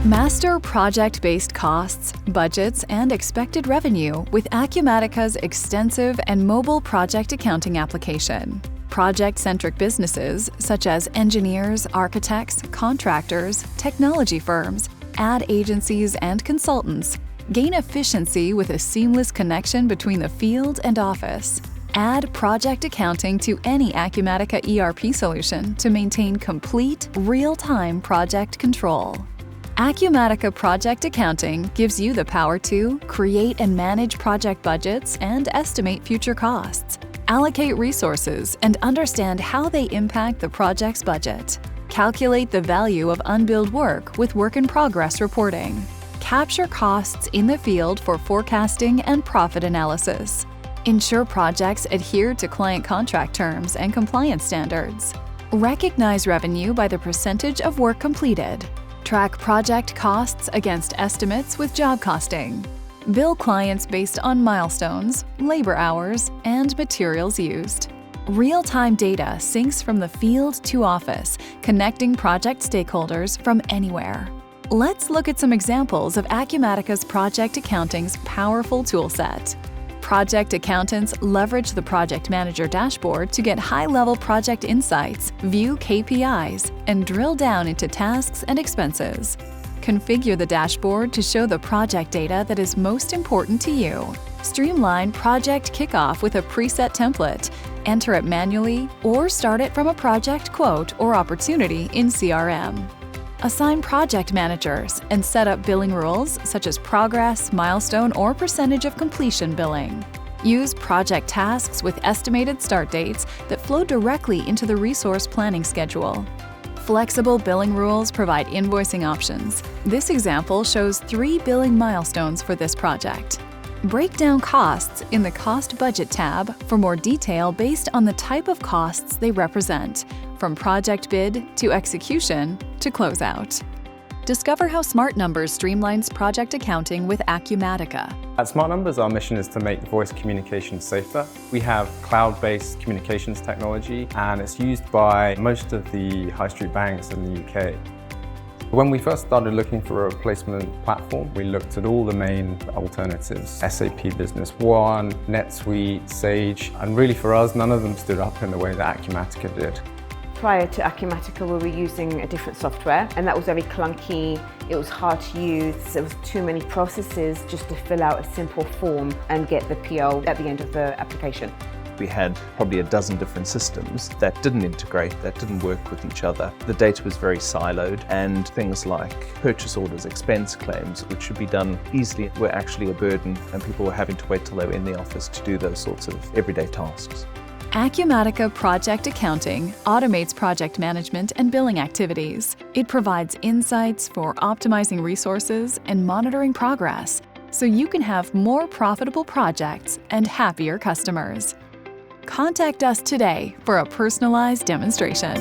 Master project-based costs, budgets, and expected revenue with Acumatica's extensive and mobile project accounting application. Project-centric businesses, such as engineers, architects, contractors, technology firms, ad agencies, and consultants, gain efficiency with a seamless connection between the field and office. Add project accounting to any Acumatica ERP solution to maintain complete, real-time project control. Acumatica Project Accounting gives you the power to create and manage project budgets and estimate future costs, allocate resources and understand how they impact the project's budget, calculate the value of unbilled work with work-in-progress reporting, capture costs in the field for forecasting and profit analysis, ensure projects adhere to client contract terms and compliance standards, recognize revenue by the percentage of work completed, track project costs against estimates with job costing, bill clients based on milestones, labor hours, and materials used. Real-time data syncs from the field to office, connecting project stakeholders from anywhere. Let's look at some examples of Acumatica's Project Accounting's powerful toolset. Project accountants leverage the Project Manager dashboard to get high-level project insights, view KPIs, and drill down into tasks and expenses. Configure the dashboard to show the project data that is most important to you. Streamline project kickoff with a preset template. Enter it manually or start it from a project quote or opportunity in CRM. Assign project managers and set up billing rules such as progress, milestone, or percentage of completion billing. Use project tasks with estimated start dates that flow directly into the resource planning schedule. Flexible billing rules provide invoicing options. This example shows 3 billing milestones for this project. Break down costs in the Cost Budget tab for more detail based on the type of costs they represent, from project bid to execution to closeout. Discover how Smart Numbers streamlines project accounting with Acumatica. At Smart Numbers, our mission is to make voice communication safer. We have cloud-based communications technology, and it's used by most of the high street banks in the UK. When we first started looking for a replacement platform, we looked at all the main alternatives: SAP Business One, NetSuite, Sage, and really for us, none of them stood up in the way that Acumatica did. Prior to Acumatica, we were using a different software, and that was very clunky, it was hard to use, there was too many processes just to fill out a simple form and get the PO at the end of the application. We had probably a dozen different systems that didn't integrate, that didn't work with each other. The data was very siloed, and things like purchase orders, expense claims, which should be done easily, were actually a burden, and people were having to wait till they were in the office to do those sorts of everyday tasks. Acumatica Project Accounting automates project management and billing activities. It provides insights for optimizing resources and monitoring progress, so you can have more profitable projects and happier customers. Contact us today for a personalized demonstration.